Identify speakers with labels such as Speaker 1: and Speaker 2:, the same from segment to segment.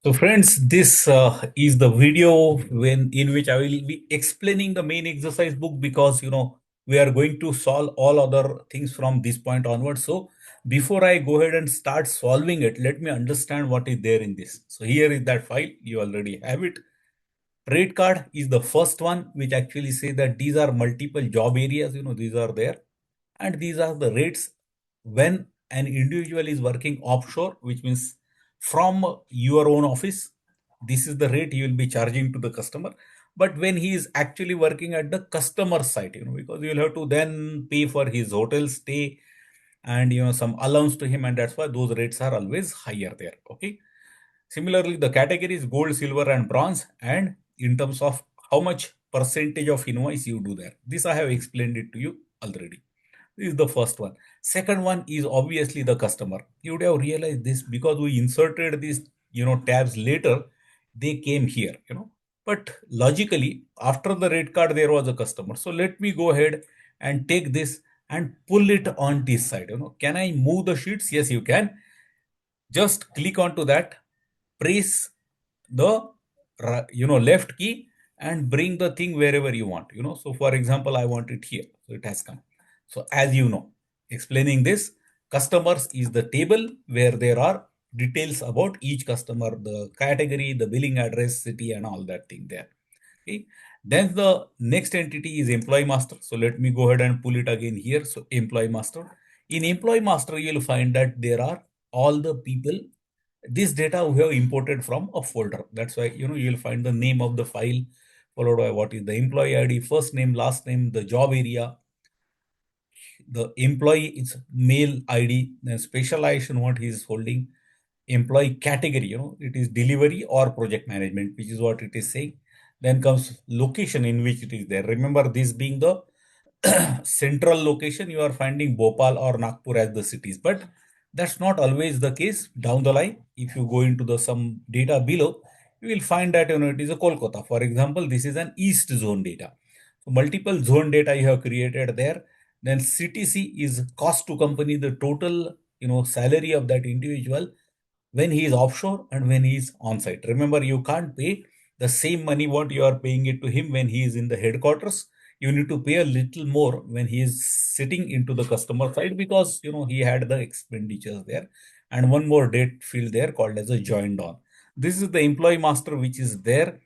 Speaker 1: So friends, this is the video in which I will be explaining the main exercise book because we are going to solve all other things from this point onwards. So before I go ahead and start solving it, let me understand what is there in this. So here is that file. You already have it. Rate card is the first one, which actually say that these are multiple job areas. These are there, and these are the rates when an individual is working offshore, which means from your own office. This is the rate you will be charging to the customer. But when he is actually working at the customer site, because you will have to then pay for his hotel stay and some allowance to him, and that's why those rates are always higher there. Okay. Similarly, the categories gold, silver, and bronze, and in terms of how much percentage of invoice you do there. This I have explained it to you already. This is the first one. Second one is obviously the customer. You would have realized this because we inserted these, tabs later. They came here. But logically, after the rate card, there was a customer. So let me go ahead and take this and pull it on this side. Can I move the sheets? Yes, you can. Just click onto that, press the left key and bring the thing wherever you want. So for example, I want it here, so it has come. So as you know, explaining this, customers is the table where there are details about each customer, the category, the billing address, city, and all that thing there. Okay. Then the next entity is employee master. So let me go ahead and pull it again here. So employee master. In employee master, you'll find that there are all the people. This data we have imported from a folder. That's why you'll find the name of the file followed by what is the employee ID, first name, last name, the job area, the employee is mail ID, then specialization what he is holding, employee category, it is delivery or project management, which is what it is saying. Then comes location in which it is there. Remember, this being the central location, you are finding Bhopal or Nagpur as the cities, but that's not always the case. Down the line, if you go into the some data below, you will find that it is a Kolkata. For example, this is an east zone data. So multiple zone data you have created there. Then CTC is cost to company, the total salary of that individual when he is offshore and when he is on site. Remember, you can't pay the same money what you are paying it to him when he is in the headquarters. You need to pay a little more when he is sitting into the customer side because he had the expenditures there. And one more date field there called as a joined on. This is the employee master which is there.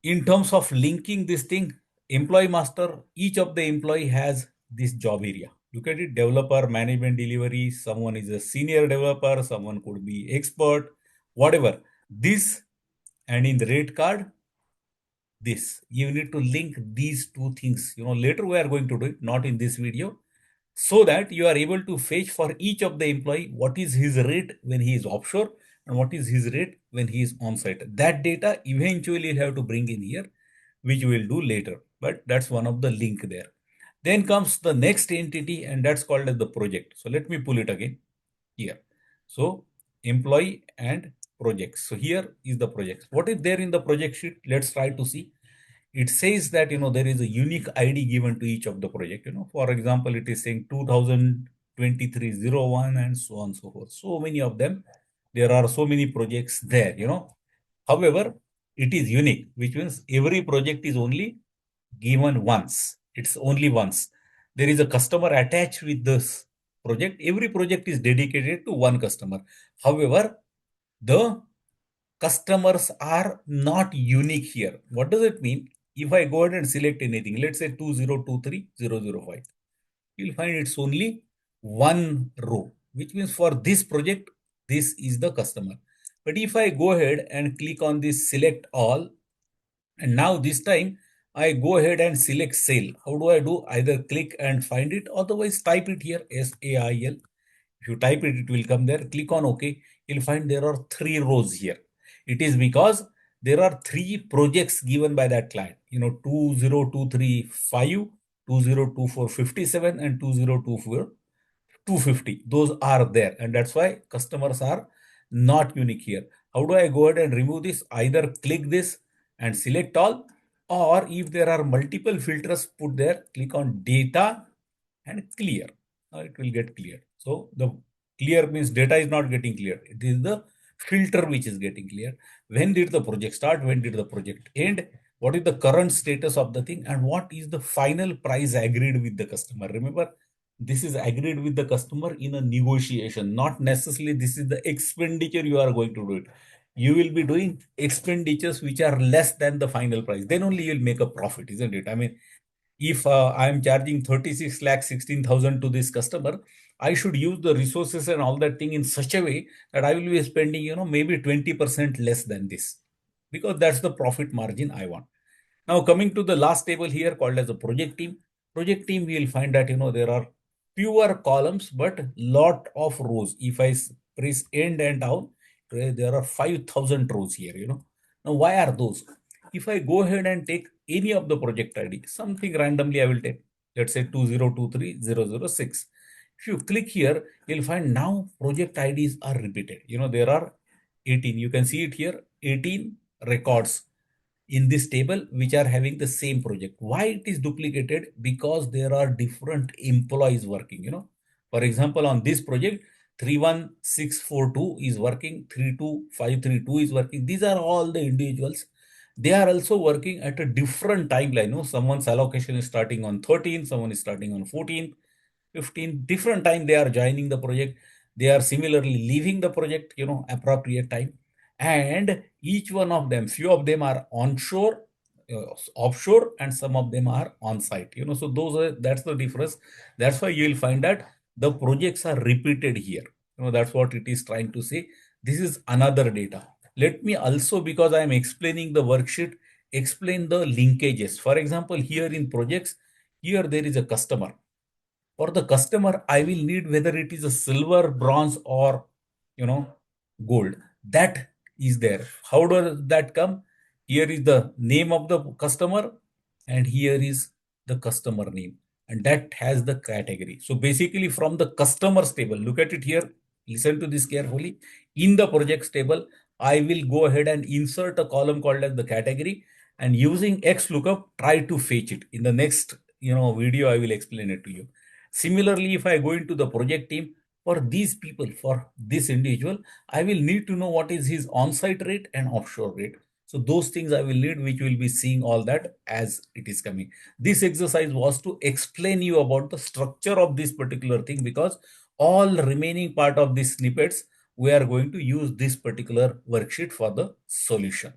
Speaker 1: In terms of linking this thing, employee master, each of the employee has this job area. Look at it, developer, management, delivery. Someone is a senior developer, someone could be expert, whatever. This, and in the rate card, this. You need to link these two things. Later we are going to do it, not in this video, so that you are able to fetch for each of the employee what is his rate when he is offshore and what is his rate when he is on site. That data eventually you have to bring in here, which we will do later, but that's one of the link there. Then comes the next entity, and that's called as the project. So let me pull it again here. So employee and projects. So here is the project. What is there in the project sheet? Let's try to see. It says that there is a unique ID given to each of the project. For example, it is saying 2023-01 and so on and so forth. So many of them. There are so many projects there. However, it is unique, which means every project is only given once. It's only once. There is a customer attached with this project. Every project is dedicated to one customer. However, the customers are not unique here. What does it mean? If I go ahead and select anything, let's say 2023005, you'll find it's only one row, which means for this project, this is the customer. But if I go ahead and click on this select all, and now this time I go ahead and select sale. How do I do? Either click and find it, otherwise type it here, SAIL. If you type it, it will come there. Click on OK. You'll find there are three rows here. It is because there are three projects given by that client. 20235, 202457, and 2024 250. Those are there, and that's why customers are not unique here. How do I go ahead and remove this? Either click this and select all, or if there are multiple filters put there, click on data and clear. Now it will get cleared. So the clear means data is not getting cleared. It is the filter which is getting clear. When did the project start? When did the project end? What is the current status of the thing? And what is the final price agreed with the customer? Remember, this is agreed with the customer in a negotiation, not necessarily this is the expenditure you are going to do it. You will be doing expenditures which are less than the final price. Then only you'll make a profit, isn't it? I mean, if I am charging 36 lakh 16,000 to this customer, I should use the resources and all that thing in such a way that I will be spending, maybe 20% less than this, because that's the profit margin I want. Now, coming to the last table here called as a project team. Project team, we will find that, there are fewer columns, but lot of rows. If I press end and down, there are 5,000 rows here. Now, why are those? If I go ahead and take any of the project ID, something randomly I will take, let's say 2023006. If you click here, you'll find now project IDs are repeated. There are 18. You can see it here, 18 records in this table which are having the same project. Why it is duplicated? Because there are different employees working. For example, on this project, 31642 is working, 32532 is working. These are all the individuals. They are also working at a different timeline. Someone's allocation is starting on 13, someone is starting on 14, 15, different time they are joining the project. They are similarly leaving the project, appropriate time. And each one of them, few of them are onshore, offshore, and some of them are on site. So that's the difference. That's why you will find that the projects are repeated here. That's what it is trying to say. This is another data. Let me also, because I am explaining the worksheet, explain the linkages. For example, here in projects, here there is a customer. For the customer, I will need whether it is a silver, bronze, or you know gold. That is there. How does that come? Here is the name of the customer, and here is the customer name, and that has the category. So basically, from the customers table, look at it here, listen to this carefully. In the projects table, I will go ahead and insert a column called as the category, and using X lookup try to fetch it. In the next video, I will explain it to you. Similarly, if I go into the project team, for these people, for this individual, I will need to know what is his on-site rate and offshore rate. So those things I will need, which will be seeing all that as it is coming. This exercise was to explain you about the structure of this particular thing, because all remaining part of these snippets, we are going to use this particular worksheet for the solution.